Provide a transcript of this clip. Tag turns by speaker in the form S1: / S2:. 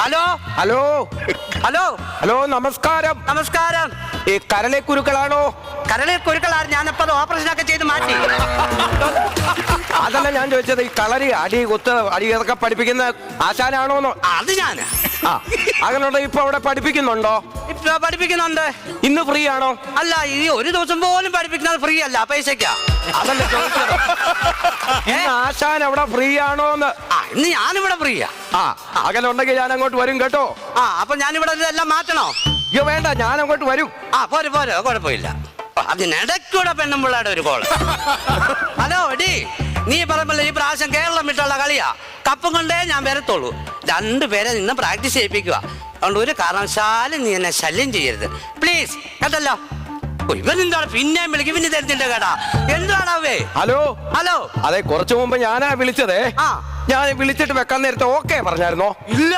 S1: Hello
S2: hello
S1: hello
S2: hello നമസ്കാരം.
S1: നമസ്കാരം.
S2: ഈ കരളെ കുരുക്കളാണോ?
S1: കരളിൽ കുരുക്കളാണ്. ഞാനിപ്പോ ഓപ്പറേഷൻ ഒക്കെ ചെയ്ത് മാറ്റി.
S2: അതല്ല ഞാൻ ചോദിച്ചത്, ഈ കളരി അടി കുത്ത് അടി ഇതൊക്കെ പഠിപ്പിക്കുന്ന ആശാനാണോന്നോ?
S1: അത് ഞാനാ.
S2: അങ്ങനെയുണ്ടോ? ഇപ്പൊ അവിടെ പഠിപ്പിക്കുന്നുണ്ടോ?
S1: ഇപ്പൊ പഠിപ്പിക്കുന്നുണ്ട്.
S2: ഇന്ന് ഫ്രീ ആണോ?
S1: അല്ല, ഈ ഒരു ദിവസം പോലും പഠിപ്പിക്കുന്നത് ഫ്രീ അല്ല, പൈസക്കാ.
S2: അതല്ല ചോദിച്ചത്, ഇന്ന് ആശാൻ അവിടെ ഫ്രീ ആണോന്ന്.
S1: ഇന്ന് ഞാനിവിടെ ഫ്രീയാ.
S2: അങ്ങനെ ഉണ്ടെങ്കിൽ ഞാൻ അങ്ങോട്ട് വരും കേട്ടോ.
S1: അപ്പൊ ഞാനിവിടെ എല്ലാം മാറ്റണോ?
S2: അയ്യോ വേണ്ട, ഞാൻ അങ്ങോട്ട് വരും.
S1: പോരെ പോരെ, കുഴപ്പമില്ല. അതിനിടയ്ക്കൂടെ പെണ്ണുമ്പിള്ളയുടെ ഒരു കോള്. ഹലോ ഡി, നീ പറയുമ്പോൾ ഈ പ്രാവശ്യം കേരളം വിട്ടുള്ള കളിയാ. കപ്പും കൊണ്ടേ ഞാൻ വരത്തുള്ളൂ. രണ്ടുപേരെ നിന്ന് പ്രാക്ടീസ് ചെയ്യിപ്പിക്കുക. അതുകൊണ്ട് ഒരു കാരണവശാലും നീ എന്നെ ശല്യം ചെയ്യരുത് പ്ലീസ്, കേട്ടല്ലോ. ഇവനെന്താണ് പിന്നെയും വിളിക്കും, പിന്നെ തരുന്നില്ല കേട്ടാ. എന്താണാവേ?
S2: Hello
S1: hello.
S2: അതെ, കുറച്ചു മുമ്പ് ഞാനാ വിളിച്ചതേ. ഞാൻ വിളിച്ചിട്ട് വെക്കാൻ നേരത്തെ ഓക്കെ പറഞ്ഞായിരുന്നോ?
S1: ഇല്ല.